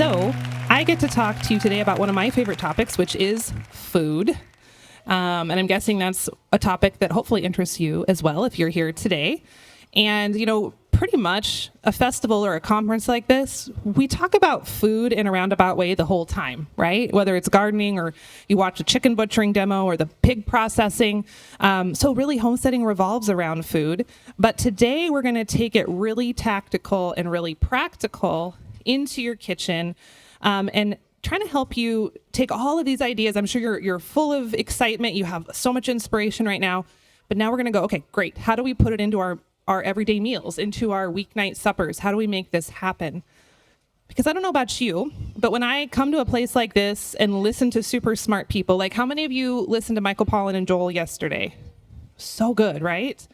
So I get to talk to you today about one of my favorite topics, which is food. And I'm guessing that's a topic that hopefully interests you as well if you're here today. And, pretty much a festival or a conference like this, we talk about food in a roundabout way the whole time, right? Whether it's gardening or you watch a chicken butchering demo or the pig processing. So really homesteading revolves around food. But today we're going to take it really tactical and really practical into your kitchen and trying to help you take all of these ideas. I'm sure you're full of excitement. You have so much inspiration right now. But now we're going to go, okay, great. How do we put it into our everyday meals, into our weeknight suppers? How do we make this happen? Because I don't know about you, but when I come to a place like this and listen to super smart people, like how many of you listened to Michael Pollan and Joel yesterday? So good, right?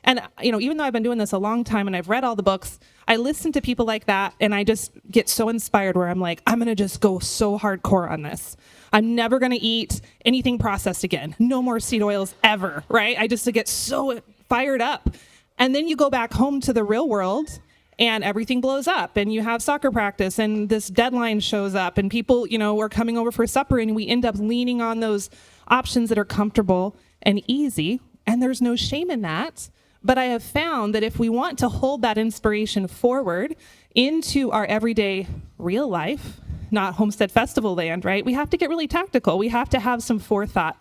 And, even though I've been doing this a long time and I've read all the books, I listen to people like that and I just get so inspired where I'm like, I'm going to just go so hardcore on this. I'm never going to eat anything processed again. No more seed oils ever, right? I just get so fired up. And then you go back home to the real world and everything blows up and you have soccer practice and this deadline shows up and people, are coming over for supper and we end up leaning on those options that are comfortable and easy. And there's no shame in that. But I have found that if we want to hold that inspiration forward into our everyday real life, not Homestead Festival land, right? We have to get really tactical. We have to have some forethought.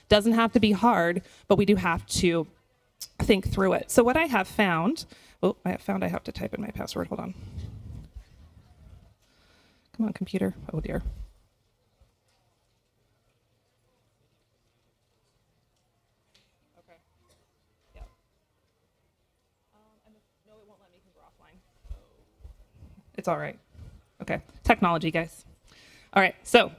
Doesn't have to be hard, but we do have to think through it. So what I have found, I have to type in my password. Hold on. Come on, computer. Oh, dear. Okay. Yeah. No, it won't let me go offline. It's all right. Okay. Technology, guys. All right. So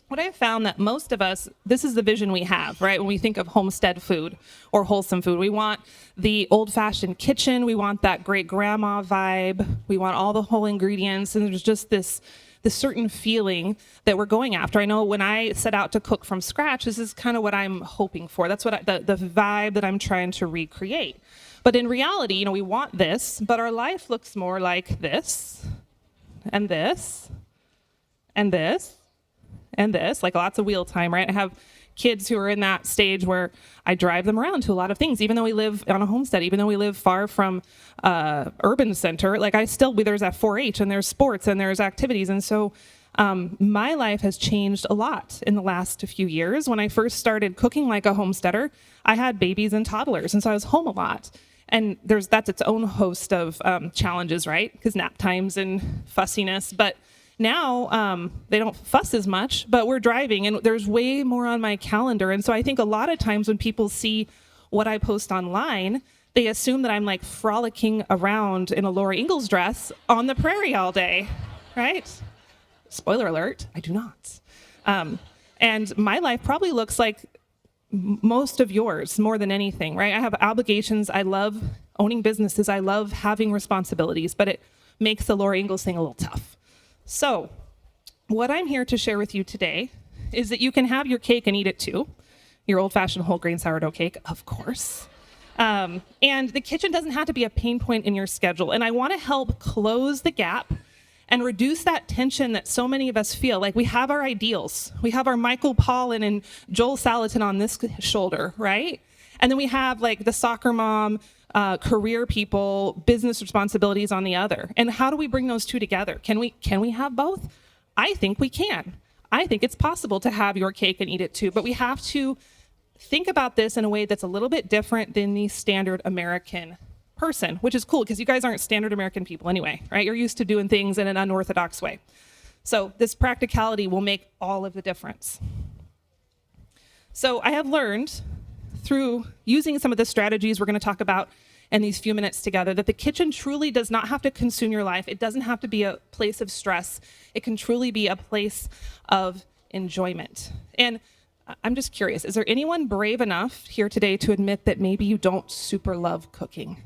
what I have found that most of us, this is the vision we have, right? When we think of homestead food or wholesome food, we want the old-fashioned kitchen. We want that great grandma vibe. We want all the whole ingredients. And there's just this certain feeling that we're going after. I know when I set out to cook from scratch, this is kind of what I'm hoping for. That's what the vibe that I'm trying to recreate. But in reality, we want this, but our life looks more like this and this and this. And this, like lots of wheel time, right? I have kids who are in that stage where I drive them around to a lot of things, even though we live on a homestead, even though we live far from urban center, like there's that 4-H and there's sports and there's activities. And so my life has changed a lot in the last few years. When I first started cooking like a homesteader, I had babies and toddlers. And so I was home a lot. And that's its own host of challenges, right? Because nap times and fussiness. But now, they don't fuss as much, but we're driving and there's way more on my calendar. And so I think a lot of times when people see what I post online, they assume that I'm like frolicking around in a Laura Ingalls dress on the prairie all day, right? Spoiler alert, I do not. And my life probably looks like most of yours more than anything, right? I have obligations. I love owning businesses. I love having responsibilities, but it makes the Laura Ingalls thing a little tough. So what I'm here to share with you today is that you can have your cake and eat it too. Your old-fashioned whole grain sourdough cake, of course. And the kitchen doesn't have to be a pain point in your schedule. And I want to help close the gap and reduce that tension that so many of us feel. Like we have our ideals. We have our Michael Pollan and Joel Salatin on this shoulder, right? And then we have like the soccer mom, career people, business responsibilities on the other. And how do we bring those two together? Can we have both? I think we can. I think it's possible to have your cake and eat it too, but we have to think about this in a way that's a little bit different than the standard American person, which is cool because you guys aren't standard American people anyway, right? You're used to doing things in an unorthodox way. So this practicality will make all of the difference. So I have learned through using some of the strategies we're going to talk about in these few minutes together that the kitchen truly does not have to consume your life. It doesn't have to be a place of stress. It can truly be a place of enjoyment. And I'm just curious, is there anyone brave enough here today to admit that maybe you don't super love cooking?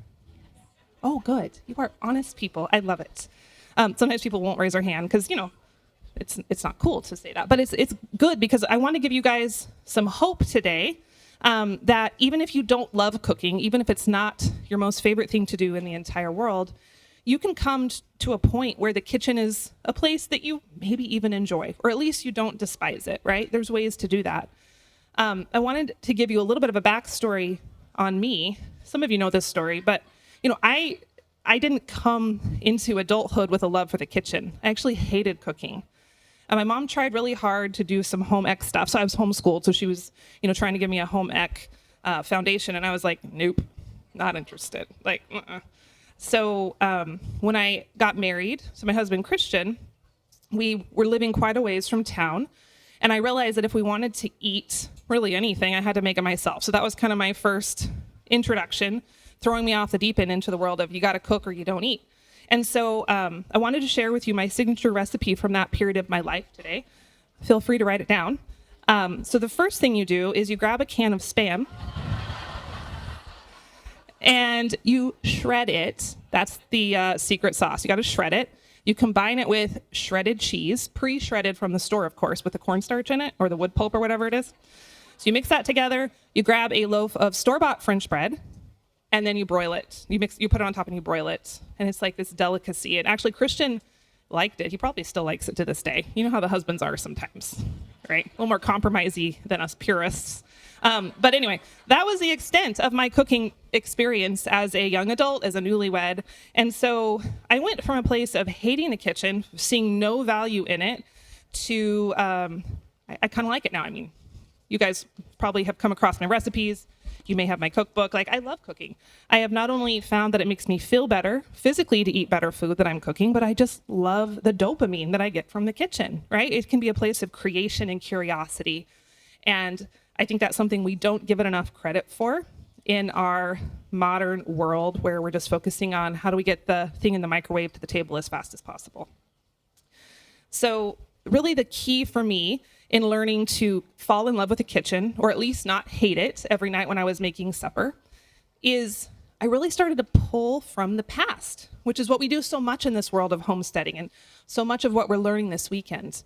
Oh, good. You are honest people. I love it. Sometimes people won't raise their hand because, it's not cool to say that. But it's good because I want to give you guys some hope today that even if you don't love cooking, even if it's not your most favorite thing to do in the entire world, you can come to a point where the kitchen is a place that you maybe even enjoy, or at least you don't despise it, right? There's ways to do that. I wanted to give you a little bit of a backstory on me. Some of you know this story, but I didn't come into adulthood with a love for the kitchen. I actually hated cooking. And my mom tried really hard to do some home ec stuff. So I was homeschooled, so she was, trying to give me a home ec foundation, and I was like, nope, not interested. Like, So when I got married, so my husband Christian, we were living quite a ways from town, and I realized that if we wanted to eat really anything, I had to make it myself. So that was kind of my first introduction, throwing me off the deep end into the world of you got to cook or you don't eat. And so I wanted to share with you my signature recipe from that period of my life today. Feel free to write it down. So the first thing you do is you grab a can of Spam and you shred it. That's the secret sauce. You got to shred it. You combine it with shredded cheese, pre-shredded from the store, of course, with the cornstarch in it or the wood pulp or whatever it is. So you mix that together. You grab a loaf of store-bought French bread, and then you broil it. You put it on top and you broil it. And it's like this delicacy. And actually, Christian liked it. He probably still likes it to this day. You know how the husbands are sometimes, right? A little more compromisey than us purists. But anyway, that was the extent of my cooking experience as a young adult, as a newlywed. And so I went from a place of hating the kitchen, seeing no value in it, to I kind of like it now. I mean, you guys probably have come across my recipes. You may have my cookbook. Like, I love cooking. I have not only found that it makes me feel better physically to eat better food that I'm cooking, but I just love the dopamine that I get from the kitchen, right? It can be a place of creation and curiosity. And I think that's something we don't give it enough credit for in our modern world, where we're just focusing on how do we get the thing in the microwave to the table as fast as possible. So really the key for me in learning to fall in love with the kitchen, or at least not hate it every night when I was making supper, is I really started to pull from the past, which is what we do so much in this world of homesteading and so much of what we're learning this weekend.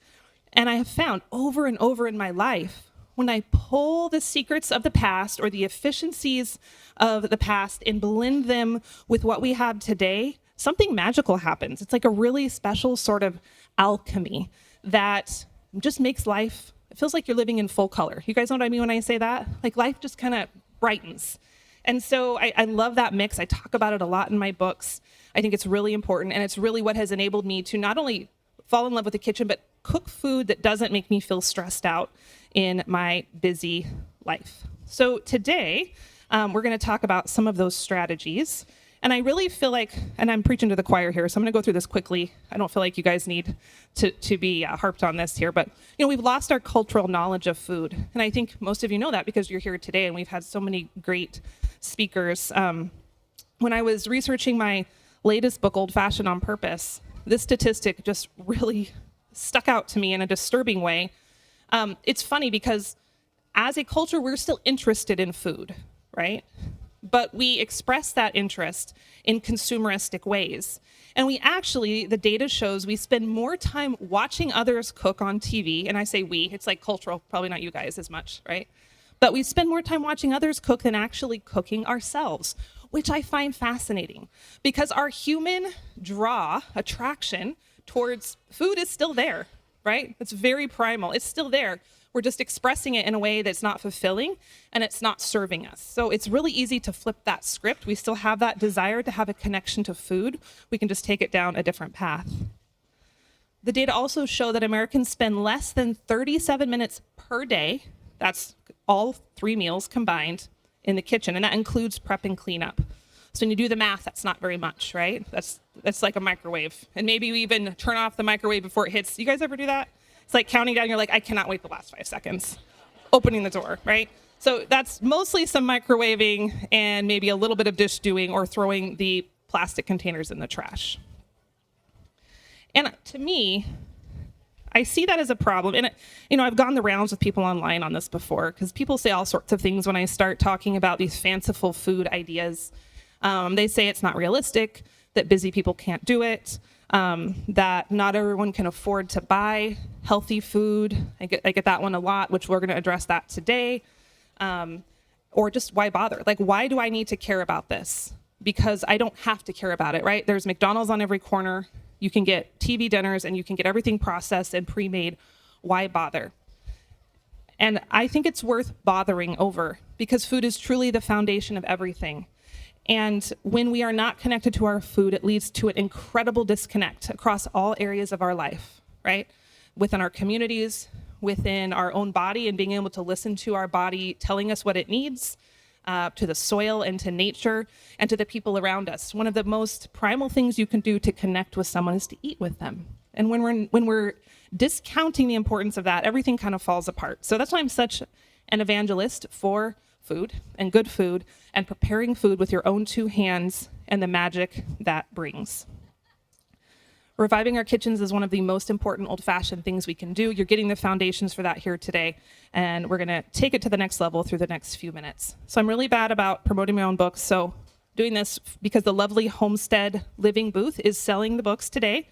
And I have found over and over in my life, when I pull the secrets of the past or the efficiencies of the past and blend them with what we have today, something magical happens. It's like a really special sort of alchemy that just makes life, it feels like you're living in full color. You guys know what I mean when I say that? Like, life just kind of brightens. And so I love that mix. I talk about it a lot in my books. I think it's really important, and it's really what has enabled me to not only fall in love with the kitchen, but cook food that doesn't make me feel stressed out in my busy life. So today, we're going to talk about some of those strategies. And I really feel like, and I'm preaching to the choir here, so I'm going to go through this quickly. I don't feel like you guys need to be harped on this here, but we've lost our cultural knowledge of food. And I think most of you know that because you're here today, and we've had so many great speakers. When I was researching my latest book, Old Fashioned on Purpose, this statistic just really stuck out to me in a disturbing way. It's funny because as a culture, we're still interested in food, right? But we express that interest in consumeristic ways. And we actually, the data shows we spend more time watching others cook on TV, and I say we, it's like cultural, probably not you guys as much, right? But we spend more time watching others cook than actually cooking ourselves, which I find fascinating because our human attraction towards food is still there, right? It's very primal, it's still there. We're just expressing it in a way that's not fulfilling and it's not serving us. So it's really easy to flip that script. We still have that desire to have a connection to food. We can just take it down a different path. The data also show that Americans spend less than 37 minutes per day, that's all 3 meals combined, in the kitchen, and that includes prep and cleanup. So when you do the math, that's not very much, right? That's like a microwave. And maybe you even turn off the microwave before it hits. You guys ever do that? It's like counting down, you're like, I cannot wait the last 5 seconds. Opening the door, right? So that's mostly some microwaving and maybe a little bit of dish doing or throwing the plastic containers in the trash. And to me, I see that as a problem. And, I've gone the rounds with people online on this before because people say all sorts of things when I start talking about these fanciful food ideas. They say it's not realistic, that busy people can't do it, that not everyone can afford to buy healthy food. I get that one a lot, which we're going to address that today. Or just why bother? Like, why do I need to care about this? because I don't have to care about it, right? There's McDonald's on every corner. You can get TV dinners and you can get everything processed and pre-made. Why bother? And I think it's worth bothering over because food is truly the foundation of everything. And when we are not connected to our food, it leads to an incredible disconnect across all areas of our life, right? Within our communities, within our own body, and being able to listen to our body telling us what it needs, to the soil and to nature and to the people around us. One of the most primal things you can do to connect with someone is to eat with them. And when we're discounting the importance of that, everything kind of falls apart. So that's why I'm such an evangelist for food and good food and preparing food with your own two hands and the magic that brings. Reviving our kitchens is one of the most important old-fashioned things we can do. You're getting the foundations for that here today, and we're going to take it to the next level through the next few minutes. So I'm really bad about promoting my own books, so doing this because the lovely Homestead Living booth is selling the books today,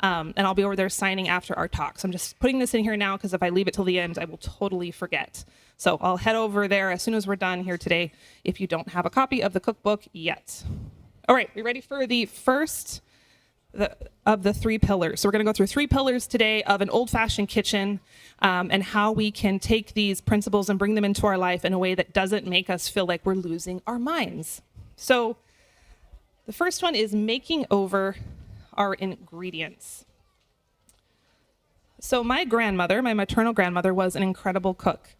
and I'll be over there signing after our talk. So I'm just putting this in here now because if I leave it till the end, I will totally forget. So I'll head over there as soon as we're done here today if you don't have a copy of the cookbook yet. All right, we ready for the first of the three pillars? So we're going to go through three pillars today of an old-fashioned kitchen and how we can take these principles and bring them into our life in a way that doesn't make us feel like we're losing our minds. So the first one is making over our ingredients. So my grandmother, my maternal grandmother, was an incredible cook.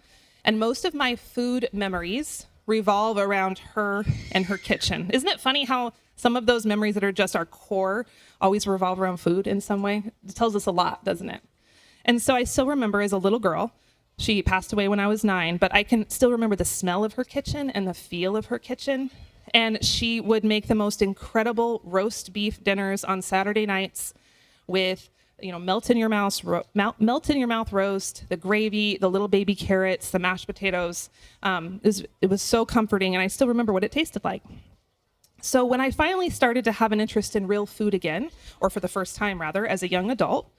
And most of my food memories revolve around her and her kitchen. Isn't it funny how some of those memories that are just our core always revolve around food in some way? It tells us a lot, doesn't it? And so I still remember as a little girl, she passed away when I was 9, but I can still remember the smell of her kitchen and the feel of her kitchen. And she would make the most incredible roast beef dinners on Saturday nights with, melt in your mouth roast, the gravy, the little baby carrots, the mashed potatoes. It was so comforting, and I still remember what it tasted like. So when I finally started to have an interest in real food again, or for the first time rather, as a young adult,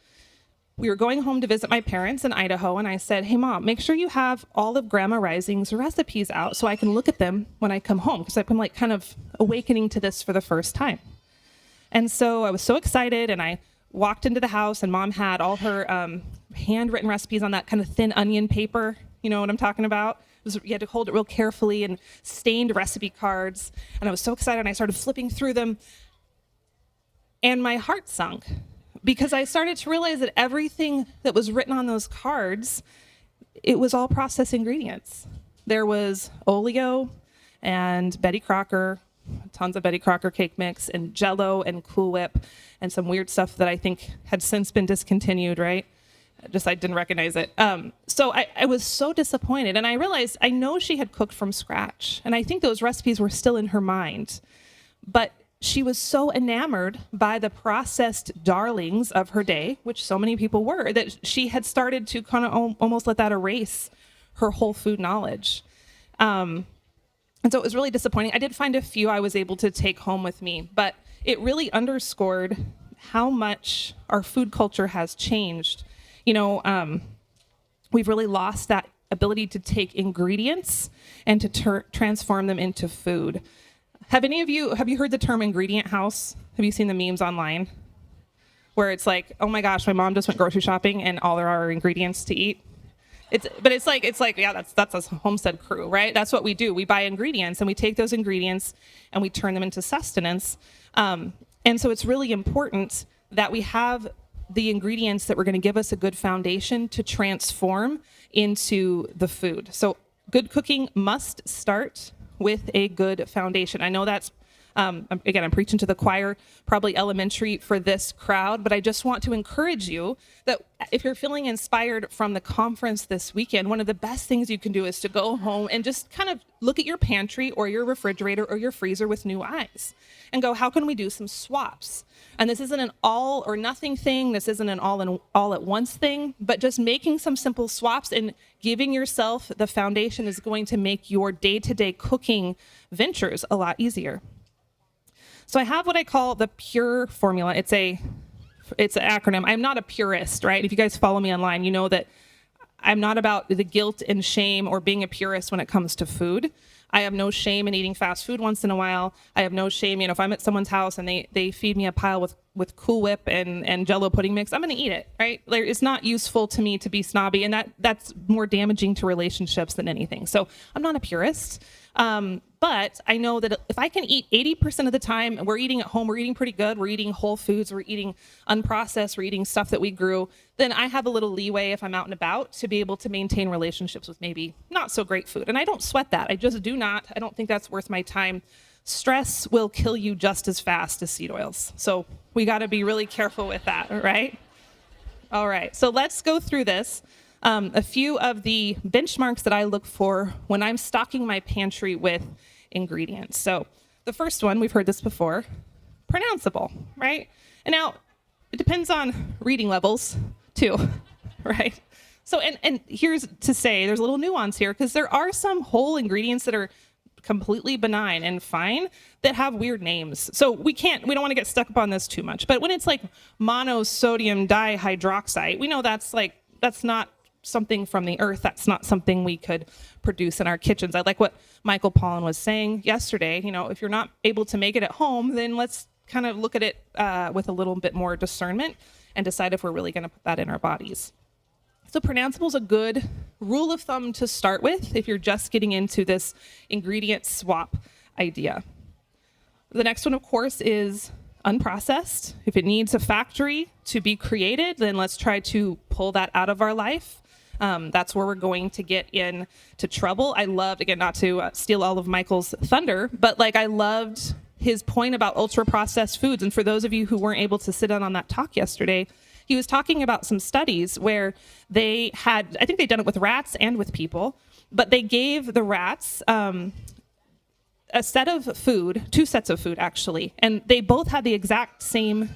we were going home to visit my parents in Idaho, and I said, "Hey Mom, make sure you have all of Grandma Rising's recipes out so I can look at them when I come home," because I've been kind of awakening to this for the first time. And so I was so excited, and I walked into the house, and Mom had all her handwritten recipes on that kind of thin onion paper. You know what I'm talking about? You had to hold it real carefully, and stained recipe cards. And I was so excited, and I started flipping through them. And my heart sunk because I started to realize that everything that was written on those cards, it was all processed ingredients. There was Oleo and Betty Crocker, tons of Betty Crocker cake mix, and Jell-O and Cool Whip, and some weird stuff that I think had since been discontinued, right? I didn't recognize it. So I was so disappointed, and I realized I know she had cooked from scratch, and I think those recipes were still in her mind, but she was so enamored by the processed darlings of her day, which so many people were, that she had started to kind of almost let that erase her whole food knowledge. And so it was really disappointing. I did find a few I was able to take home with me, but it really underscored how much our food culture has changed. We've really lost that ability to take ingredients and to transform them into food. Have you heard the term ingredient house? Have you seen the memes online? Where it's like, oh my gosh, my mom just went grocery shopping and all there are ingredients to eat. It's like, yeah, that's a Homestead crew, right? That's what we do. We buy ingredients and we take those ingredients and we turn them into sustenance. And so it's really important that we have the ingredients that were going to give us a good foundation to transform into the food. So good cooking must start with a good foundation. I know that's, again, I'm preaching to the choir, probably elementary for this crowd, but I just want to encourage you that if you're feeling inspired from the conference this weekend, one of the best things you can do is to go home and just kind of look at your pantry or your refrigerator or your freezer with new eyes and go, how can we do some swaps? And this isn't an all or nothing thing. This isn't an all at once thing, but just making some simple swaps and giving yourself the foundation is going to make your day-to-day cooking ventures a lot easier. So I have what I call the PURE formula. It's an acronym. I'm not a purist, right? If you guys follow me online, you know that I'm not about the guilt and shame or being a purist when it comes to food. I have no shame in eating fast food once in a while. I have no shame, if I'm at someone's house and they feed me a pile with Cool Whip and Jell-O pudding mix, I'm going to eat it, right? Like, it's not useful to me to be snobby, and that's more damaging to relationships than anything. So I'm not a purist. But I know that if I can eat 80% of the time, we're eating at home, we're eating pretty good, we're eating whole foods, we're eating unprocessed, we're eating stuff that we grew, then I have a little leeway if I'm out and about to be able to maintain relationships with maybe not so great food. And I don't sweat that. I just do not. I don't think that's worth my time. Stress will kill you just as fast as seed oils. So we got to be really careful with that, right? All right, so let's go through this. A few of the benchmarks that I look for when I'm stocking my pantry with ingredients. So the first one, we've heard this before, pronounceable, right? And now it depends on reading levels too, right? So, and here's to say there's a little nuance here, because there are some whole ingredients that are completely benign and fine that have weird names. So we don't want to get stuck up on this too much. But when it's like monosodium dihydroxide, we know that's not something from the earth. That's not something we could produce in our kitchens. I like what Michael Pollan was saying yesterday. If you're not able to make it at home, then let's kind of look at it with a little bit more discernment and decide if we're really going to put that in our bodies. So pronounceable is a good rule of thumb to start with if you're just getting into this ingredient swap idea. The next one, of course, is unprocessed. If it needs a factory to be created, then let's try to pull that out of our life. That's where we're going to get into trouble. I loved, again, not to steal all of Michael's thunder, but I loved his point about ultra-processed foods. And for those of you who weren't able to sit in on that talk yesterday, he was talking about some studies where I think they'd done it with rats and with people, but they gave the rats a set of food, 2 sets of food actually, and they both had the exact same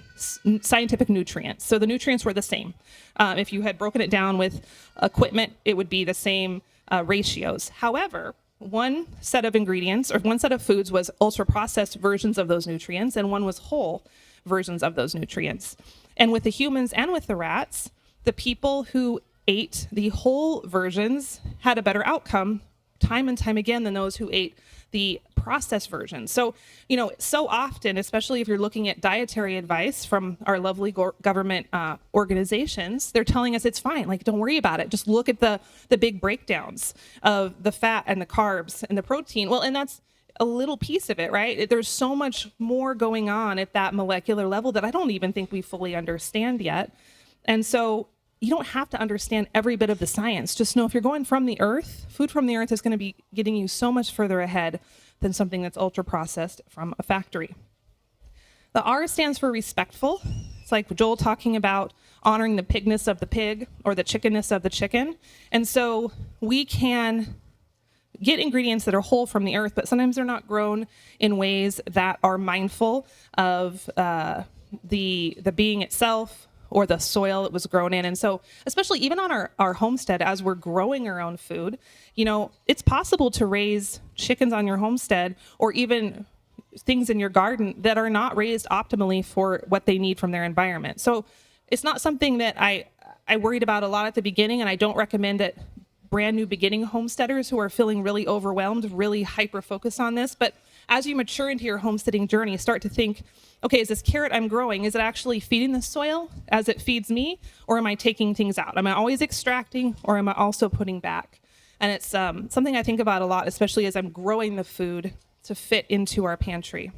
scientific nutrients. So the nutrients were the same. If you had broken it down with equipment, it would be the same ratios. However, one set of ingredients or one set of foods was ultra-processed versions of those nutrients, and one was whole versions of those nutrients. And with the humans and with the rats, the people who ate the whole versions had a better outcome time and time again than those who ate the processed version. So, so often, especially if you're looking at dietary advice from our lovely government organizations, they're telling us it's fine. Don't worry about it. Just look at the big breakdowns of the fat and the carbs and the protein. Well, and that's a little piece of it, right? There's so much more going on at that molecular level that I don't even think we fully understand yet. And so you don't have to understand every bit of the science. Just know if you're going from the earth, food from the earth is going to be getting you so much further ahead than something that's ultra processed from a factory. The R stands for respectful. It's like Joel talking about honoring the pigness of the pig or the chickenness of the chicken. And so we can get ingredients that are whole from the earth, but sometimes they're not grown in ways that are mindful of the being itself or the soil it was grown in. And so especially even on our homestead, as we're growing our own food, it's possible to raise chickens on your homestead or even things in your garden that are not raised optimally for what they need from their environment. So it's not something that I worried about a lot at the beginning, and I don't recommend it brand new beginning homesteaders who are feeling really overwhelmed, really hyper-focused on this. But as you mature into your homesteading journey, start to think, okay, is this carrot I'm growing, is it actually feeding the soil as it feeds me, or am I taking things out? Am I always extracting, or am I also putting back? And it's something I think about a lot, especially as I'm growing the food to fit into our pantry.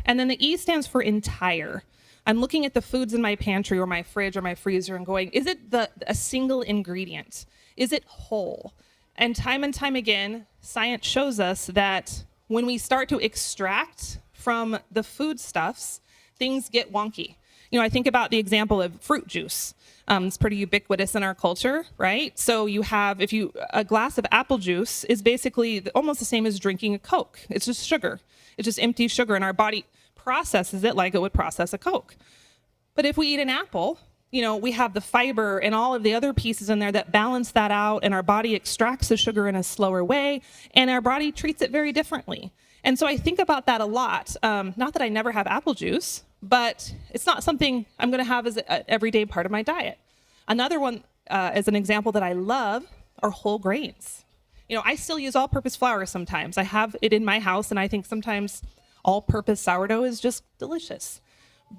And then the E stands for entire. I'm looking at the foods in my pantry or my fridge or my freezer and going, is it a single ingredient? Is it whole? And time again, science shows us that when we start to extract from the foodstuffs, things get wonky. I think about the example of fruit juice. It's pretty ubiquitous in our culture, right? So you have, a glass of apple juice is basically almost the same as drinking a Coke. It's just sugar. It's just empty sugar, and our body processes it like it would process a Coke. But if we eat an apple, we have the fiber and all of the other pieces in there that balance that out, and our body extracts the sugar in a slower way, and our body treats it very differently. And so I think about that a lot. Not that I never have apple juice, but it's not something I'm going to have as an everyday part of my diet. Another one, as an example that I love, are whole grains. I still use all-purpose flour sometimes. I have it in my house, and I think sometimes all-purpose sourdough is just delicious.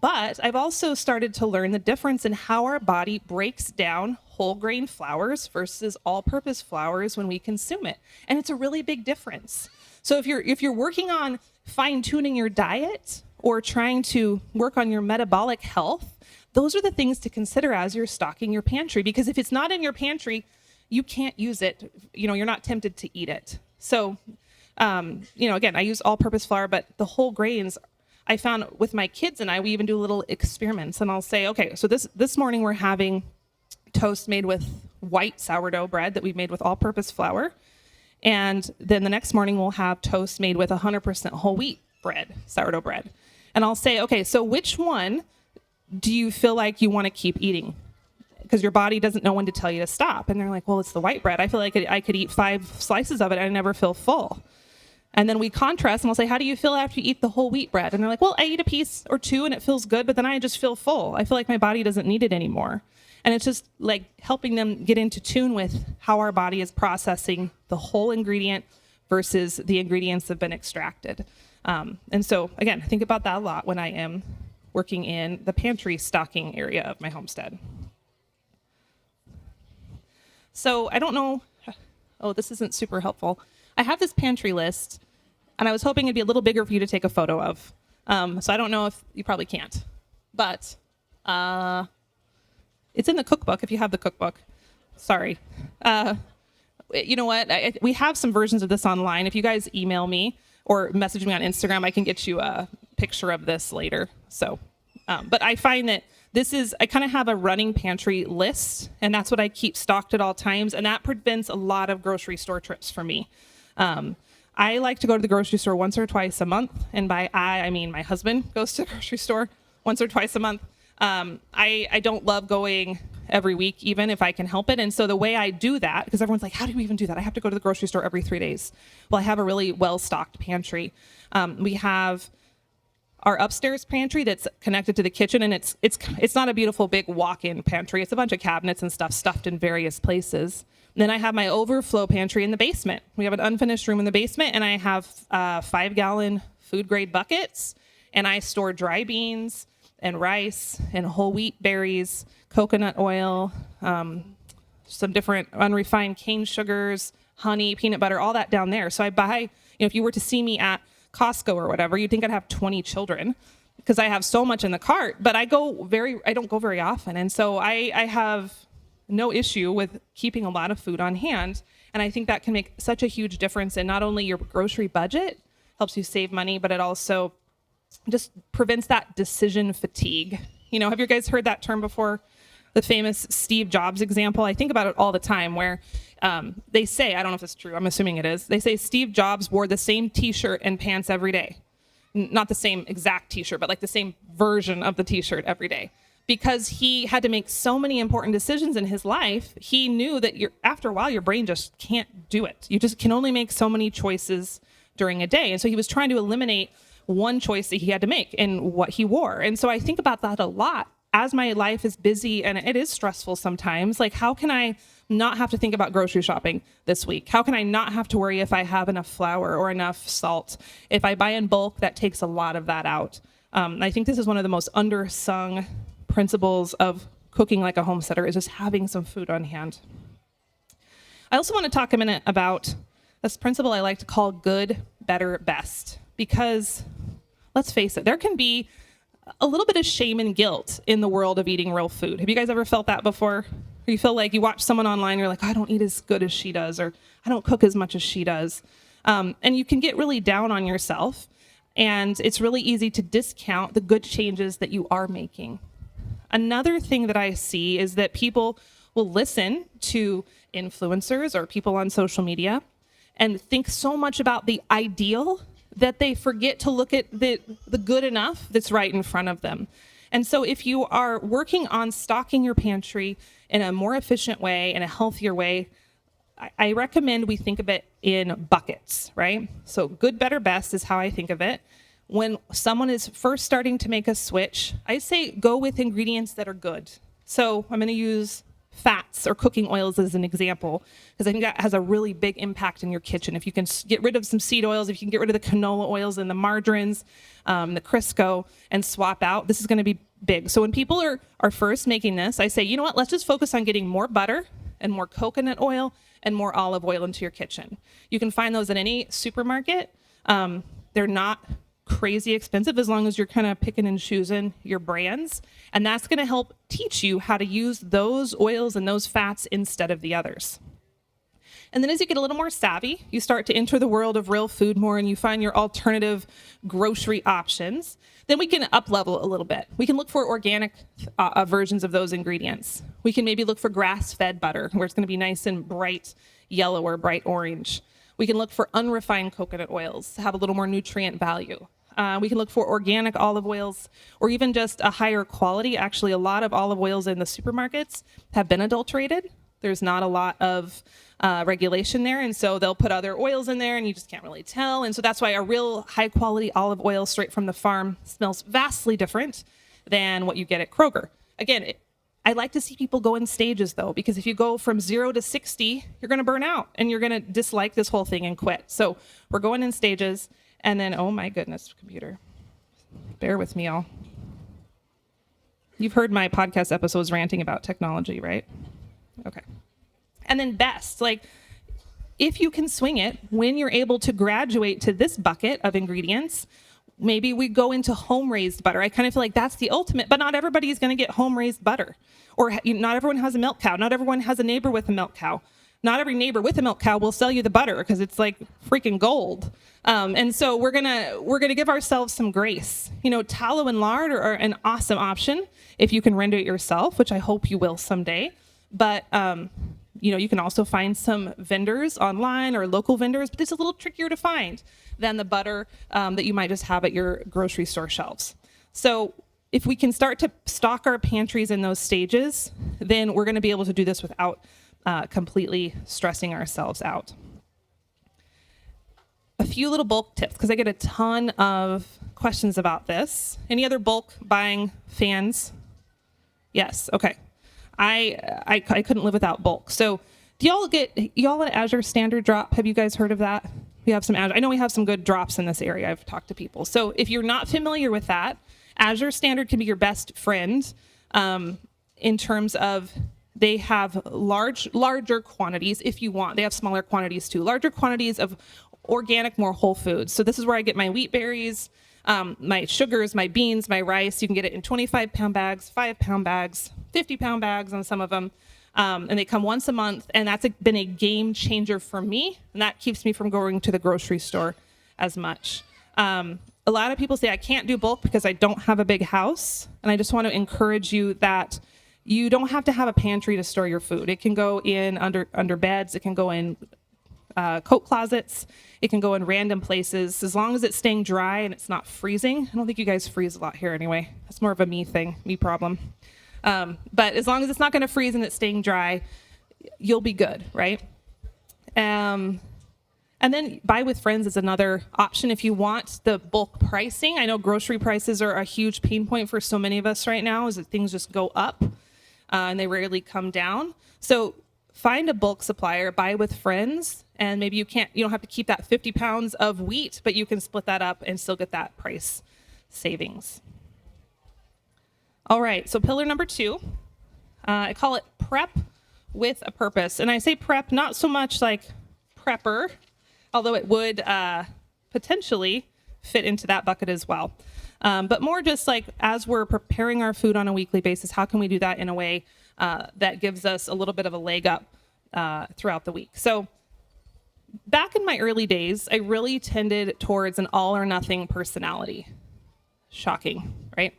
But I've also started to learn the difference in how our body breaks down whole grain flours versus all-purpose flours when we consume it. And it's a really big difference. So if you're working on fine-tuning your diet or trying to work on your metabolic health, those are the things to consider as you're stocking your pantry. Because if it's not in your pantry, you can't use it. You're not tempted to eat it. So, again, I use all-purpose flour, but the whole grains, I found with my kids and I, we even do little experiments, and I'll say, okay, so this morning we're having toast made with white sourdough bread that we've made with all-purpose flour. And then the next morning we'll have toast made with 100% whole wheat bread, sourdough bread. And I'll say, okay, so which one do you feel like you want to keep eating? Because your body doesn't know when to tell you to stop. And they're like, well, it's the white bread. I feel like I could eat 5 slices of it and I never feel full. And then we contrast and we'll say, how do you feel after you eat the whole wheat bread? And they're like, well, I eat a piece or 2 and it feels good, but then I just feel full. I feel like my body doesn't need it anymore. And it's just like helping them get into tune with how our body is processing the whole ingredient versus the ingredients that have been extracted. And so, again, think about that a lot when I am working in the pantry stocking area of my homestead. So I don't know. Oh, this isn't super helpful. I have this pantry list, and I was hoping it'd be a little bigger for you to take a photo of. So I don't know if you probably can't, but it's in the cookbook if you have the cookbook. Sorry. You know what? We have some versions of this online. If you guys email me or message me on Instagram, I can get you a picture of this later. So, but I find that I kind of have a running pantry list, and that's what I keep stocked at all times, and that prevents a lot of grocery store trips for me. I like to go to the grocery store once or twice a month, and by I mean my husband goes to the grocery store once or twice a month. I don't love going every week, even if I can help it. And so the way I do that, because everyone's like, how do you even do that? I have to go to the grocery store every 3 days. Well, I have a really well-stocked pantry. We have our upstairs pantry that's connected to the kitchen, and it's not a beautiful big walk-in pantry. It's a bunch of cabinets and stuff stuffed in various places. And then I have my overflow pantry in the basement. We have an unfinished room in the basement, and I have 5-gallon food-grade buckets, and I store dry beans and rice and whole wheat berries, coconut oil, some different unrefined cane sugars, honey, peanut butter, all that down there. So I buy, if you were to see me at Costco or whatever, you'd think I'd have 20 children because I have so much in the cart, but I don't go very often. And so I have no issue with keeping a lot of food on hand. And I think that can make such a huge difference in not only your grocery budget, helps you save money, but it also just prevents that decision fatigue. Have you guys heard that term before? The famous Steve Jobs example. I think about it all the time where they say, I don't know if it's true, I'm assuming it is, they say Steve Jobs wore the same t-shirt and pants every day. Not the same exact t-shirt, but like the same version of the t-shirt every day. Because he had to make so many important decisions in his life, he knew that after a while, your brain just can't do it. You just can only make so many choices during a day. And so he was trying to eliminate one choice that he had to make in what he wore. And so I think about that a lot as my life is busy and it is stressful sometimes. Like, how can I not have to think about grocery shopping this week? How can I not have to worry if I have enough flour or enough salt? If I buy in bulk, that takes a lot of that out. I think this is one of the most undersung principles of cooking like a homesteader, is just having some food on hand. I also want to talk a minute about this principle I like to call good, better, best. Because let's face it, there can be a little bit of shame and guilt in the world of eating real food. Have you guys ever felt that before? Or you feel like you watch someone online, you're like, I don't eat as good as she does, or I don't cook as much as she does. And you can get really down on yourself, and it's really easy to discount the good changes that you are making. Another thing that I see is that people will listen to influencers or people on social media and think so much about the ideal that they forget to look at the good enough that's right in front of them. And so if you are working on stocking your pantry in a more efficient way, in a healthier way, I recommend we think of it in buckets, right? So good, better, best is how I think of it. When someone is first starting to make a switch, I say go with ingredients that are good. So I'm going to use fats or cooking oils as an example, because I think that has a really big impact in your kitchen. If you can get rid of some seed oils, if you can get rid of the canola oils and the margarines, the Crisco, and swap out, this is going to be big. So when people are first making this, I say, you know what, let's just focus on getting more butter and more coconut oil and more olive oil into your kitchen. You can find those in any supermarket. They're not crazy expensive as long as you're kind of picking and choosing your brands. And that's going to help teach you how to use those oils and those fats instead of the others. And then as you get a little more savvy, you start to enter the world of real food more and you find your alternative grocery options. Then we can up-level a little bit. We can look for organic versions of those ingredients. We can maybe look for grass-fed butter, where it's going to be nice and bright yellow or bright orange. We can look for unrefined coconut oils, have a little more nutrient value. We can look for organic olive oils or even just a higher quality. Actually, a lot of olive oils in the supermarkets have been adulterated. There's not a lot of regulation there, and so they'll put other oils in there and you just can't really tell. And so that's why a real high quality olive oil straight from the farm smells vastly different than what you get at Kroger. Again, I like to see people go in stages though, because if you go from 0 to 60, you're going to burn out and you're going to dislike this whole thing and quit. So we're going in stages. And then, oh my goodness, computer. Bear with me, y'all. You've heard my podcast episodes ranting about technology, right? Okay. And then best, like, if you can swing it, when you're able to graduate to this bucket of ingredients, maybe we go into home-raised butter. I kind of feel like that's the ultimate, but not everybody is going to get home-raised butter. Or not everyone has a milk cow. Not everyone has a neighbor with a milk cow. Not every neighbor with a milk cow will sell you the butter because it's like freaking gold. And so we're gonna give ourselves some grace. You know, tallow and lard are an awesome option if you can render it yourself, which I hope you will someday. But you know, you can also find some vendors online or local vendors, but it's a little trickier to find than the butter that you might just have at your grocery store shelves. So if we can start to stock our pantries in those stages, then we're going to be able to do this without completely stressing ourselves out. A few little bulk tips, because I get a ton of questions about this. Any other bulk buying fans? Yes, okay. I couldn't live without bulk. So do y'all an Azure Standard drop? Have you guys heard of that? We have some Azure. I know we have some good drops in this area. I've talked to people. So if you're not familiar with that, Azure Standard can be your best friend in terms of they have larger quantities if you want. They have smaller quantities too. Larger quantities of organic, more whole foods. So this is where I get my wheat berries, my sugars, my beans, my rice. You can get it in 25-pound bags, 5-pound bags, 50-pound bags on some of them. And they come once a month. And that's been a game changer for me. And that keeps me from going to the grocery store as much. A lot of people say I can't do bulk because I don't have a big house. And I just want to encourage you that you don't have to have a pantry to store your food. It can go in under beds. It can go in coat closets. It can go in random places. As long as it's staying dry and it's not freezing. I don't think you guys freeze a lot here anyway. That's more of a me thing, me problem. But as long as it's not going to freeze and it's staying dry, you'll be good, right? And then buy with friends is another option if you want the bulk pricing. I know grocery prices are a huge pain point for so many of us right now, is that things just go up and they rarely come down. So find a bulk supplier, buy with friends, and maybe you don't have to keep that 50 pounds of wheat, but you can split that up and still get that price savings. All right, so pillar number 2, I call it prep with a purpose. And I say prep not so much like prepper, although it would potentially fit into that bucket as well. But more just like as we're preparing our food on a weekly basis, how can we do that in a way that gives us a little bit of a leg up throughout the week? So back in my early days, I really tended towards an all or nothing personality. Shocking, right?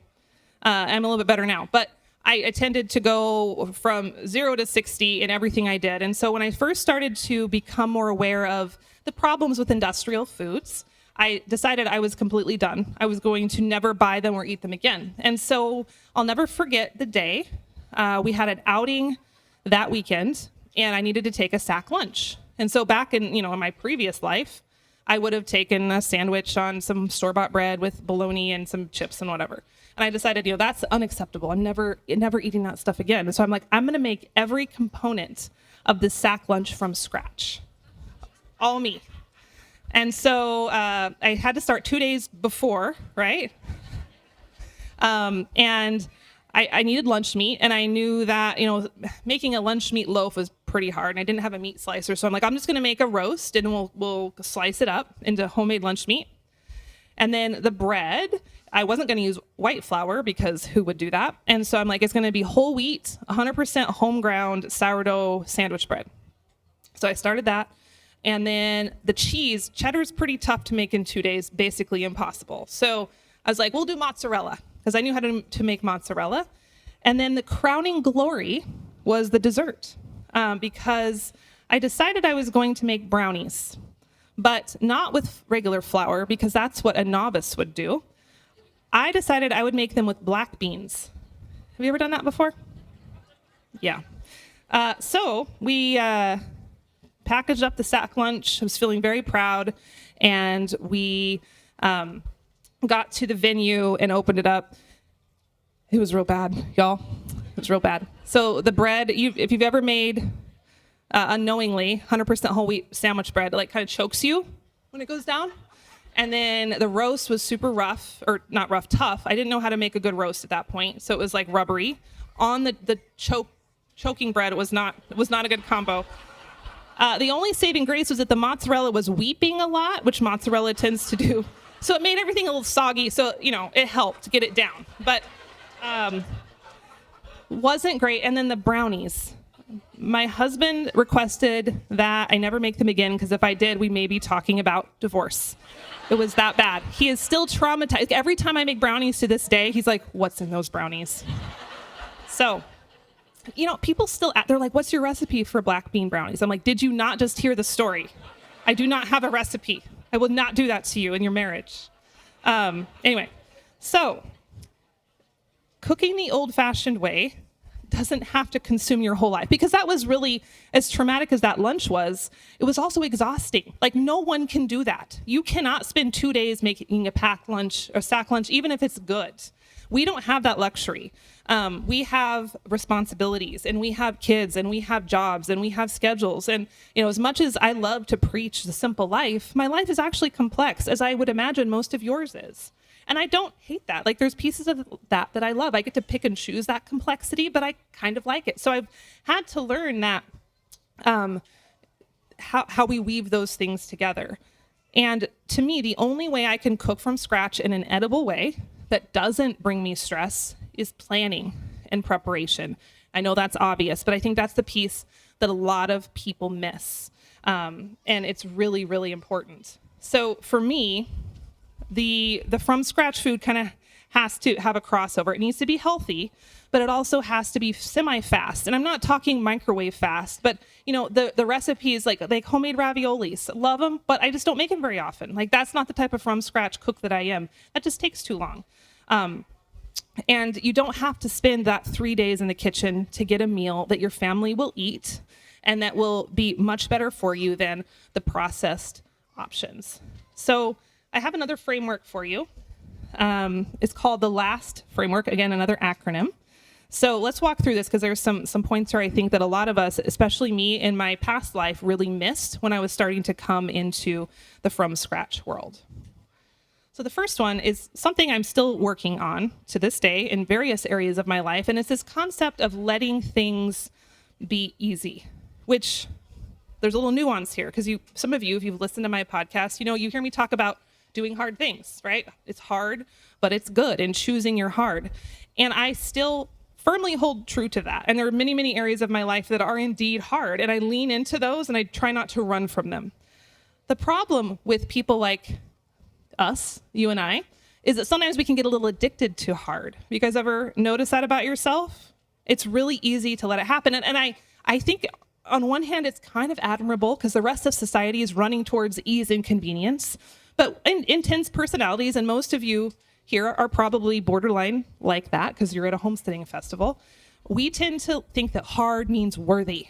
I'm a little bit better now, but I tended to go from 0 to 60 in everything I did. And so when I first started to become more aware of the problems with industrial foods, I decided I was completely done. I was going to never buy them or eat them again. And so I'll never forget the day we had an outing that weekend, and I needed to take a sack lunch. And so back in my previous life, I would have taken a sandwich on some store-bought bread with bologna and some chips and whatever. And I decided, that's unacceptable. I'm never eating that stuff again. And so I'm like, I'm going to make every component of this sack lunch from scratch. All me. And so I had to start 2 days before, right? And I needed lunch meat, and I knew that, making a lunch meat loaf was pretty hard, and I didn't have a meat slicer. So I'm like, I'm just going to make a roast, and we'll slice it up into homemade lunch meat. And then the bread, I wasn't going to use white flour because who would do that? And so I'm like, it's going to be whole wheat, 100% home ground sourdough sandwich bread. So I started that. And then the cheese, cheddar's pretty tough to make in 2 days, basically impossible. So I was like, we'll do mozzarella, because I knew how to make mozzarella. And then the crowning glory was the dessert, because I decided I was going to make brownies, but not with regular flour, because that's what a novice would do. I decided I would make them with black beans. Have you ever done that before? Yeah. So we packaged up the sack lunch. I was feeling very proud, and we got to the venue and opened it up. It was real bad, y'all. It was real bad. So the bread, if you've ever made unknowingly 100% whole wheat sandwich bread, it kind of chokes you when it goes down. And then the roast was super rough, or not rough, tough. I didn't know how to make a good roast at that point, so it was rubbery. On the choking bread, it was not a good combo. The only saving grace was that the mozzarella was weeping a lot, which mozzarella tends to do. So it made everything a little soggy, so, it helped get it down. But wasn't great. And then the brownies. My husband requested that I never make them again, because if I did, we may be talking about divorce. It was that bad. He is still traumatized. Every time I make brownies to this day, he's like, what's in those brownies? So, people still, they're like, what's your recipe for black bean brownies? I'm like, did you not just hear the story? I do not have a recipe. I will not do that to you in your marriage. Anyway, so cooking the old-fashioned way doesn't have to consume your whole life, because that was really, as traumatic as that lunch was, it was also exhausting. No one can do that. You cannot spend 2 days making a packed lunch or sack lunch, even if it's good. We don't have that luxury. We have responsibilities, and we have kids, and we have jobs, and we have schedules. And, as much as I love to preach the simple life, my life is actually complex, as I would imagine most of yours is. And I don't hate that. There's pieces of that I love. I get to pick and choose that complexity, but I kind of like it. So I've had to learn that, how we weave those things together. And to me, the only way I can cook from scratch in an edible way that doesn't bring me stress is planning and preparation. I know that's obvious, but I think that's the piece that a lot of people miss. And it's really, really important. So for me, the from scratch food kind of has to have a crossover. It needs to be healthy, but it also has to be semi-fast. And I'm not talking microwave fast, but the recipes like homemade raviolis, love them, but I just don't make them very often. That's not the type of from scratch cook that I am. That just takes too long. And you don't have to spend that 3 days in the kitchen to get a meal that your family will eat and that will be much better for you than the processed options. So I have another framework for you. It's called the LAST framework, again, another acronym. So let's walk through this, because there's some points where I think that a lot of us, especially me in my past life, really missed when I was starting to come into the from scratch world. So the first one is something I'm still working on to this day in various areas of my life, and it's this concept of letting things be easy, which there's a little nuance here, because some of you, if you've listened to my podcast, you hear me talk about doing hard things, right? It's hard, but it's good, and choosing your hard. And I still firmly hold true to that. And there are many, many areas of my life that are indeed hard, and I lean into those, and I try not to run from them. The problem with people like us, you and I, is that sometimes we can get a little addicted to hard. You guys ever notice that about yourself? It's really easy to let it happen. And I think on one hand, it's kind of admirable, because the rest of society is running towards ease and convenience. But intense personalities, and most of you here are probably borderline like that, because you're at a homesteading festival. We tend to think that hard means worthy.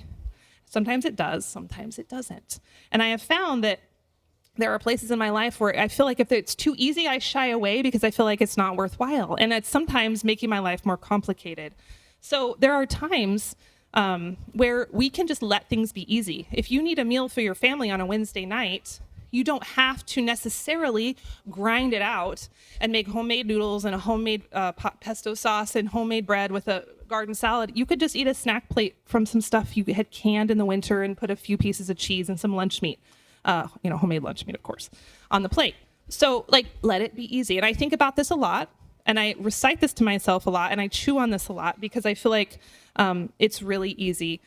Sometimes it does, sometimes it doesn't. And I have found that there are places in my life where I feel like if it's too easy, I shy away because I feel like it's not worthwhile. And it's sometimes making my life more complicated. So there are times where we can just let things be easy. If you need a meal for your family on a Wednesday night, you don't have to necessarily grind it out and make homemade noodles and a homemade pesto sauce and homemade bread with a garden salad. You could just eat a snack plate from some stuff you had canned in the winter and put a few pieces of cheese and some lunch meat, homemade lunch meat, of course, on the plate. So, let it be easy. And I think about this a lot, and I recite this to myself a lot, and I chew on this a lot because I feel like it's really easy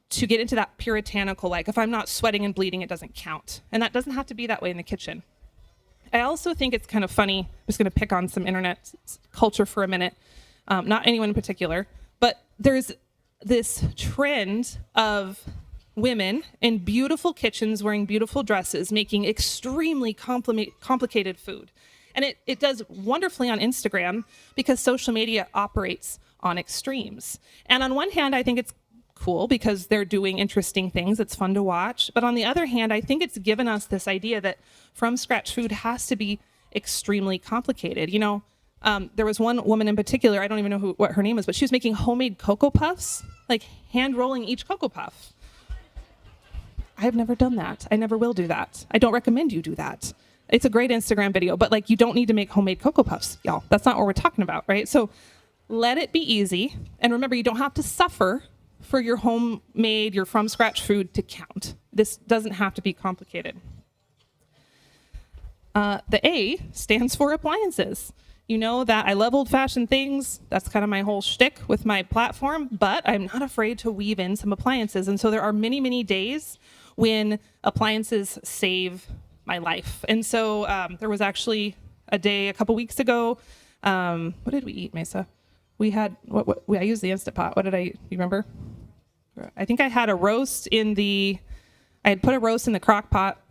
to get into that puritanical, if I'm not sweating and bleeding, it doesn't count. And that doesn't have to be that way in the kitchen. I also think it's kind of funny. I'm just going to pick on some internet culture for a minute. Not anyone in particular, but there's this trend of women in beautiful kitchens wearing beautiful dresses, making extremely complicated food. And it does wonderfully on Instagram because social media operates on extremes. And on one hand, I think it's cool because they're doing interesting things. It's fun to watch. But on the other hand, I think it's given us this idea that from scratch food has to be extremely complicated. There was one woman in particular, I don't even know what her name is, but she was making homemade Cocoa Puffs, hand rolling each Cocoa Puff. I've never done that. I never will do that. I don't recommend you do that. It's a great Instagram video, but you don't need to make homemade Cocoa Puffs, y'all. That's not what we're talking about, right? So let it be easy. And remember, you don't have to suffer for your homemade, your from scratch food to count. This doesn't have to be complicated. The A stands for appliances. You know that I love old-fashioned things. That's kind of my whole shtick with my platform, but I'm not afraid to weave in some appliances. And so there are many, many days when appliances save my life. And so there was actually a day a couple weeks ago. What did we eat, Mesa? We had, I used the Instant Pot. What did you remember? I think I had a roast I had put a roast in the crock pot.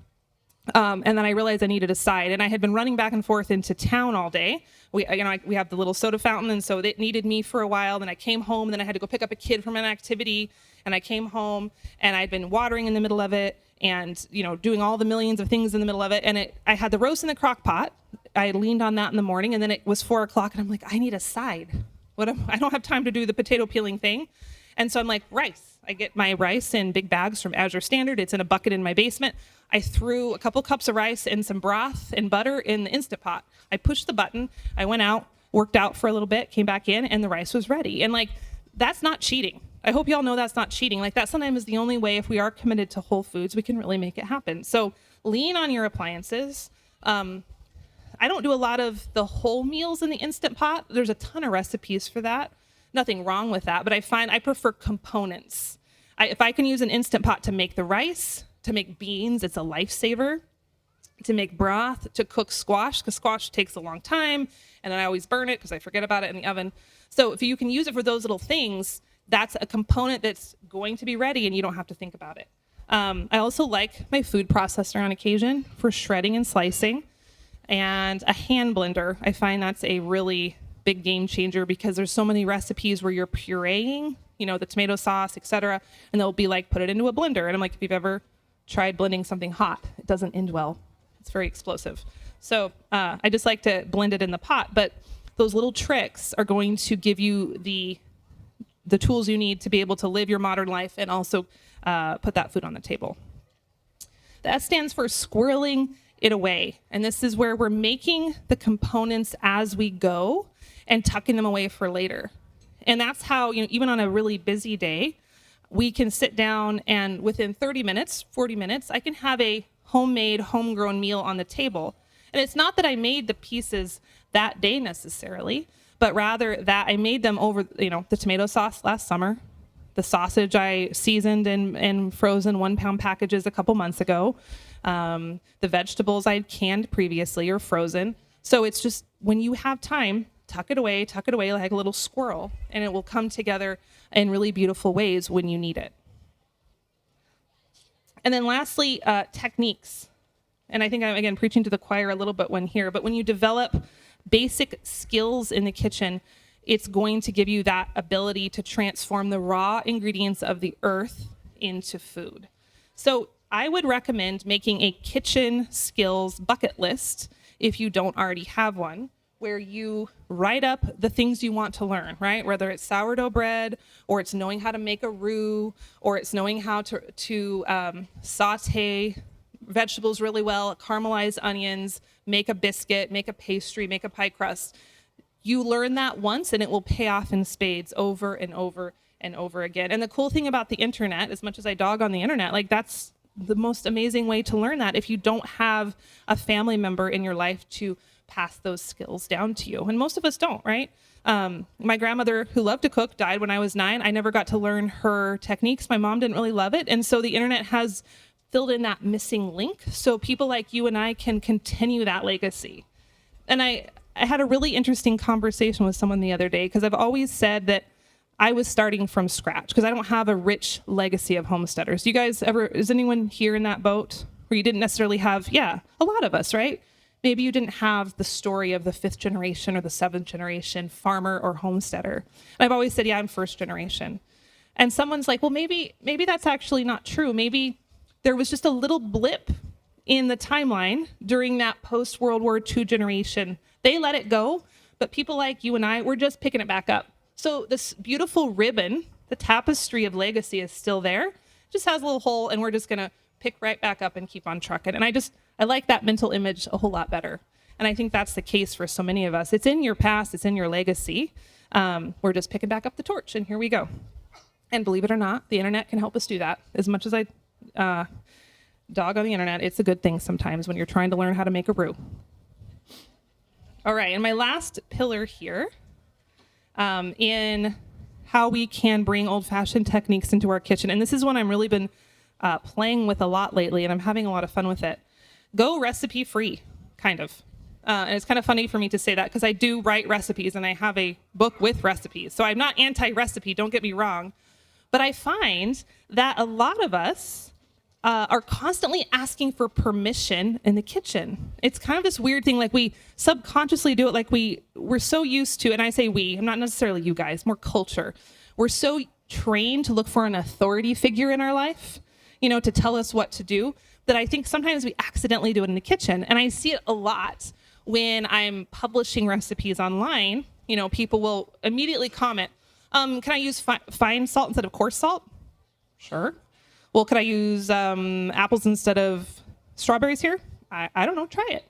And then I realized I needed a side, and I had been running back and forth into town all day. We have the little soda fountain, and so it needed me for a while. Then I came home, and then I had to go pick up a kid from an activity, and I came home, and I'd been watering in the middle of it, and doing all the millions of things in the middle of it. And I had the roast in the crock pot. I leaned on that in the morning, and then it was 4:00, and I'm like, I need a side. I don't have time to do the potato peeling thing. And so I'm like, rice. I get my rice in big bags from Azure Standard. It's in a bucket in my basement. I threw a couple cups of rice and some broth and butter in the Instant Pot. I pushed the button. I went out, worked out for a little bit, came back in, and the rice was ready. And that's not cheating. I hope y'all know that's not cheating. That sometimes is the only way, if we are committed to whole foods, we can really make it happen. So lean on your appliances. I don't do a lot of the whole meals in the Instant Pot. There's a ton of recipes for that. Nothing wrong with that, but I find I prefer components. If I can use an Instant Pot to make the rice, to make beans, it's a lifesaver. To make broth, to cook squash, because squash takes a long time, and then I always burn it because I forget about it in the oven. So if you can use it for those little things, that's a component that's going to be ready, and you don't have to think about it. I also like my food processor on occasion for shredding and slicing, and a hand blender. I find that's a really big game changer because there's so many recipes where you're pureeing, the tomato sauce, etc., and they'll be put it into a blender. And I'm like, if you've ever tried blending something hot, it doesn't end well. It's very explosive. So I just like to blend it in the pot, but those little tricks are going to give you the tools you need to be able to live your modern life and also put that food on the table. The S stands for squirreling it away. And this is where we're making the components as we go and tucking them away for later. And that's how, even on a really busy day, we can sit down and within 30 minutes, 40 minutes, I can have a homemade, homegrown meal on the table. And it's not that I made the pieces that day necessarily, but rather that I made them over, the tomato sauce last summer, the sausage I seasoned in frozen 1-pound packages a couple months ago, the vegetables I'd canned previously or frozen. So it's just when you have time, tuck it away like a little squirrel, and it will come together in really beautiful ways when you need it. And then lastly, techniques. And I think I'm, again, preaching to the choir a little bit but when you develop basic skills in the kitchen, it's going to give you that ability to transform the raw ingredients of the earth into food. So I would recommend making a kitchen skills bucket list if you don't already have one, where you write up the things you want to learn, right? Whether it's sourdough bread, or it's knowing how to make a roux, or it's knowing how to saute vegetables really well, caramelize onions, make a biscuit, make a pastry, make a pie crust. You learn that once and it will pay off in spades over and over and over again. And the cool thing about the internet, as much as I dog on the internet, like that's the most amazing way to learn that if you don't have a family member in your life to pass those skills down to you. And most of us don't, right? My grandmother, who loved to cook, died when I was 9. I never got to learn her techniques. My mom didn't really love it. And so the internet has filled in that missing link so people like you and I can continue that legacy. And I had a really interesting conversation with someone the other day, because I've always said that I was starting from scratch because I don't have a rich legacy of homesteaders. You guys ever, is anyone here in that boat where you didn't necessarily have, a lot of us, right? Maybe you didn't have the story of the 5th generation or the 7th generation farmer or homesteader. And I've always said, I'm 1st generation. And someone's like, well, maybe that's actually not true. Maybe there was just a little blip in the timeline during that post-World War II generation. They let it go, but people like you and I, we're just picking it back up. So this beautiful ribbon, the tapestry of legacy, is still there. It just has a little hole, and we're just going to pick right back up and keep on trucking. And I like that mental image a whole lot better. And I think that's the case for so many of us. It's in your past, it's in your legacy. We're just picking back up the torch, and here we go. And believe it or not, the internet can help us do that. As much as I dog on the internet, it's a good thing sometimes when you're trying to learn how to make a roux. All right, and my last pillar here in how we can bring old-fashioned techniques into our kitchen, and this is one I've really been playing with a lot lately, and I'm having a lot of fun with it. Go recipe-free, kind of. And it's kind of funny for me to say that because I do write recipes, and I have a book with recipes. So I'm not anti-recipe, don't get me wrong. But I find that a lot of us are constantly asking for permission in the kitchen. It's kind of this weird thing, like we subconsciously do it, like we're so used to, and I say we, I'm not necessarily you guys, more culture. We're so trained to look for an authority figure in our life, to tell us what to do, that I think sometimes we accidentally do it in the kitchen. And I see it a lot when I'm publishing recipes online. People will immediately comment, can I use fine salt instead of coarse salt? Sure. Well, could I use apples instead of strawberries here? I don't know. Try it.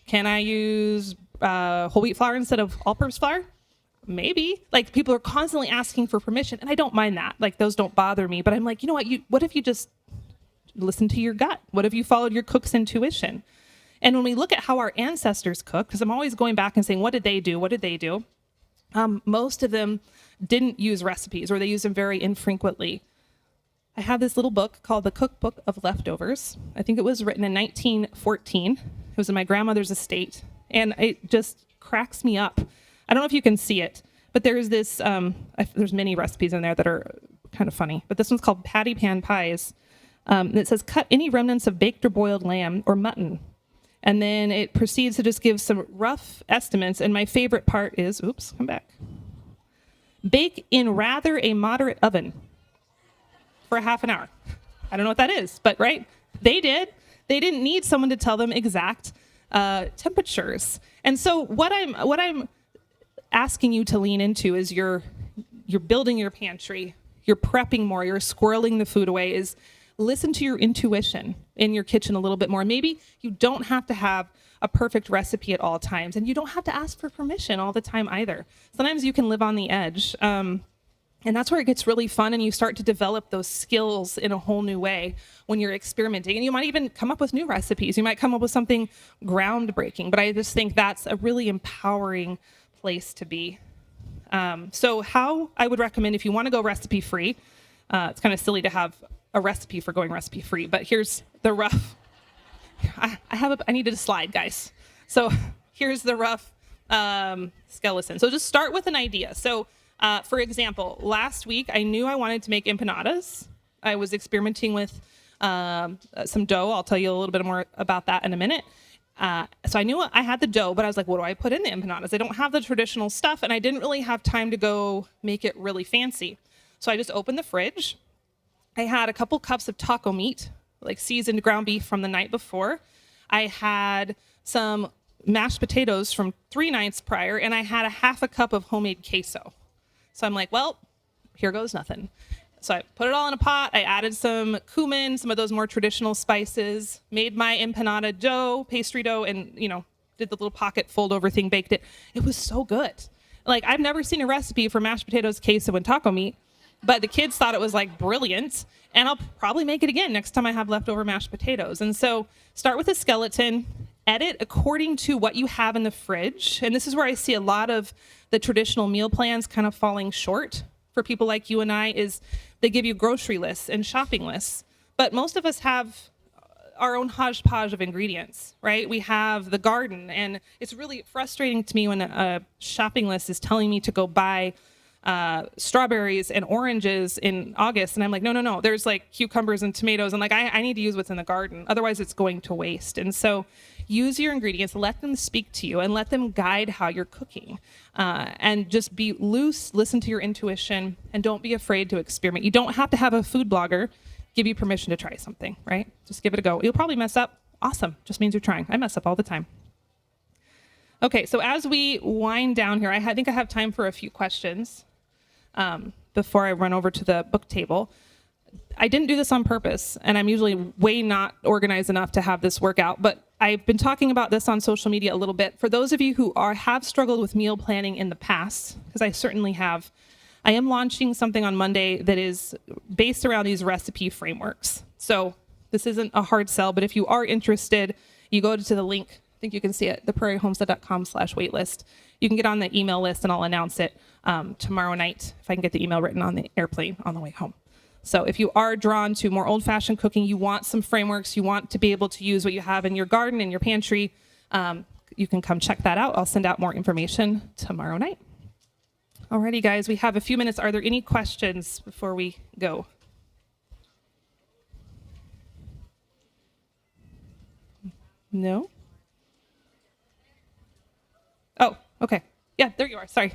Can I use whole wheat flour instead of all-purpose flour? Maybe. Like, people are constantly asking for permission, and I don't mind that. Like, those don't bother me. But I'm like, what if you just listen to your gut? What if you followed your cook's intuition? And when we look at how our ancestors cooked, because I'm always going back and saying, what did they do? What did they do? Most of them didn't use recipes, or they used them very infrequently. I have this little book called The Cookbook of Leftovers. I think it was written in 1914. It was in my grandmother's estate, and it just cracks me up. I don't know if you can see it, but there's this, there's many recipes in there that are kind of funny, but this one's called Patty Pan Pies. And it says, cut any remnants of baked or boiled lamb or mutton. And then it proceeds to just give some rough estimates, and my favorite part is, come back. Bake in rather a moderate oven for half an hour. I don't know what that is, but right? They did. They didn't need someone to tell them exact temperatures. And so what I'm asking you to lean into is you're building your pantry, you're prepping more, you're squirreling the food away, is listen to your intuition in your kitchen a little bit more. Maybe you don't have to have a perfect recipe at all times, and you don't have to ask for permission all the time either. Sometimes you can live on the edge. And that's where it gets really fun, and you start to develop those skills in a whole new way when you're experimenting. And you might even come up with new recipes. You might come up with something groundbreaking, but I just think that's a really empowering place to be. So how I would recommend, if you want to go recipe-free, it's kind of silly to have a recipe for going recipe-free, but here's the rough. I needed a slide, guys. So here's the rough skeleton. So just start with an idea. So for example, last week I knew I wanted to make empanadas. I was experimenting with some dough. I'll tell you a little bit more about that in a minute. So I knew I had the dough, but I was like, what do I put in the empanadas? I don't have the traditional stuff, and I didn't really have time to go make it really fancy. So I just opened the fridge. I had a couple cups of taco meat, like seasoned ground beef from the night before. I had some mashed potatoes from 3 nights prior, and I had a half a cup of homemade queso. So I'm like, well, here goes nothing. So I put it all in a pot. I added some cumin, some of those more traditional spices, made my empanada dough, pastry dough, and, did the little pocket fold over thing, baked it. It was so good. Like, I've never seen a recipe for mashed potatoes, queso, and taco meat, but the kids thought it was like brilliant. And I'll probably make it again next time I have leftover mashed potatoes. And so start with a skeleton, edit according to what you have in the fridge. And this is where I see a lot of the traditional meal plans kind of falling short for people like you and I, is they give you grocery lists and shopping lists. But most of us have our own hodgepodge of ingredients, right? We have the garden, and it's really frustrating to me when a shopping list is telling me to go buy strawberries and oranges in August, and I'm like, no, there's like cucumbers and tomatoes, and like I need to use what's in the garden, otherwise it's going to waste. And so use your ingredients, let them speak to you, and let them guide how you're cooking, and just be loose, listen to your intuition, and don't be afraid to experiment. You don't have to have a food blogger give you permission to try something, right? Just give it a go. You'll probably mess up. Awesome. Just means you're trying. I mess up all the time. Okay, so as we wind down here, I think I have time for a few questions before I run over to the book table. I didn't do this on purpose, and I'm usually way not organized enough to have this work out, but I've been talking about this on social media a little bit. For those of you who have struggled with meal planning in the past, because I certainly have, I am launching something on Monday that is based around these recipe frameworks. So this isn't a hard sell, but if you are interested, you go to the link. I think you can see it, theprairiehomestead.com/waitlist. You can get on the email list, and I'll announce it tomorrow night if I can get the email written on the airplane on the way home. So if you are drawn to more old-fashioned cooking, you want some frameworks, you want to be able to use what you have in your garden, in your pantry, you can come check that out. I'll send out more information tomorrow night. Alrighty, guys, we have a few minutes. Are there any questions before we go? No? Oh, okay. Yeah, there you are. Sorry.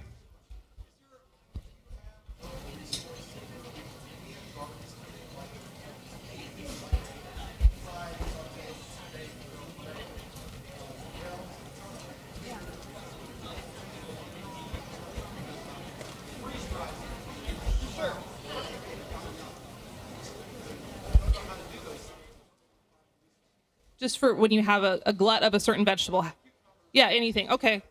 Just for when you have a glut of a certain vegetable. Yeah, anything. Okay.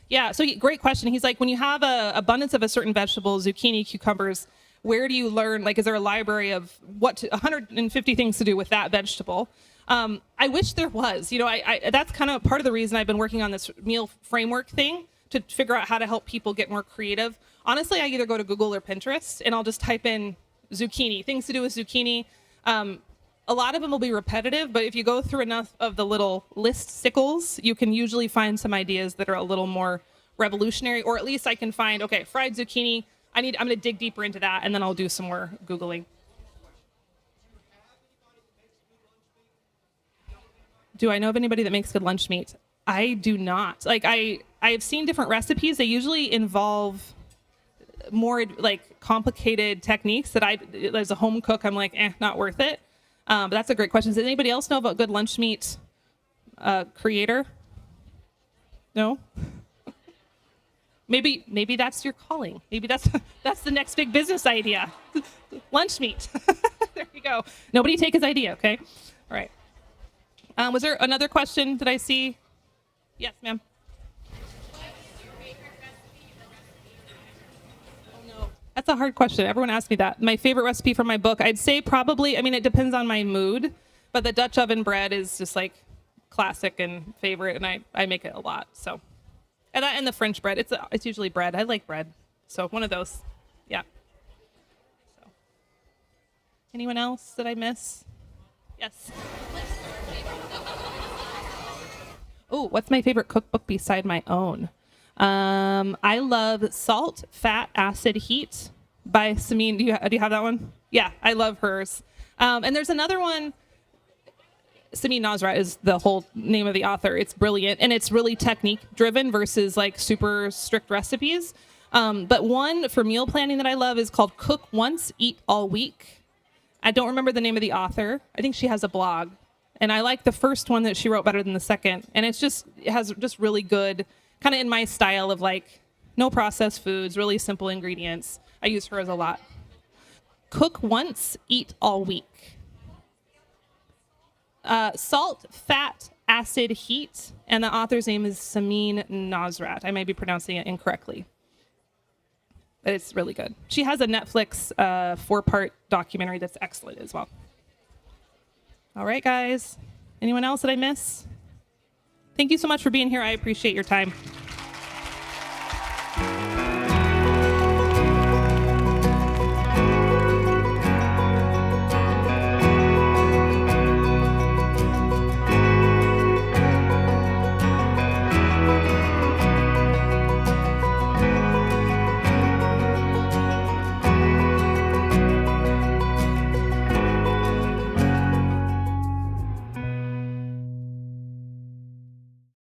Yeah, so great question. He's like, when you have a abundance of a certain vegetable, zucchini, cucumbers, where do you learn, like, is there a library of 150 things to do with that vegetable? I wish there was. That's kind of part of the reason I've been working on this meal framework thing, to figure out how to help people get more creative. Honestly, I either go to Google or Pinterest, and I'll just type in zucchini, things to do with zucchini. A lot of them will be repetitive, but if you go through enough of the little list sickles, you can usually find some ideas that are a little more revolutionary, or at least I can find, okay, fried zucchini, I'm going to dig deeper into that, and then I'll do some more Googling. Do I know of anybody that makes good lunch meat? I do not. Like, I've seen different recipes. They usually involve more like complicated techniques that as a home cook, I'm like, not worth it. But that's a great question. Does anybody else know about good lunch meat creator? No? Maybe that's your calling. Maybe that's the next big business idea. Lunch meat. There you go. Nobody take his idea, okay? All right. Was there another question that I see? Yes, ma'am. That's a hard question. Everyone asks me that. My favorite recipe from my book, I'd say probably, it depends on my mood, but the Dutch oven bread is just like classic and favorite, and I make it a lot. So, and the French bread, it's usually bread. I like bread. So one of those. Yeah. So, anyone else that I miss? Yes. Oh, what's my favorite cookbook beside my own? I love Salt, Fat, Acid, Heat by Samin. Do you have that one? Yeah, I love hers. And there's another one. Samin Nosrat is the whole name of the author. It's brilliant, and it's really technique driven versus like super strict recipes. But one for meal planning that I love is called Cook Once, Eat All Week. I don't remember the name of the author. I think she has a blog. And I like the first one that she wrote better than the second. And it has just really good, kind of in my style of like, no processed foods, really simple ingredients. I use hers a lot. Cook once, eat all week. Salt, fat, acid, heat. And the author's name is Samin Nosrat. I may be pronouncing it incorrectly. But it's really good. She has a Netflix 4-part documentary that's excellent as well. All right, guys. Anyone else that I miss? Thank you so much for being here. I appreciate your time.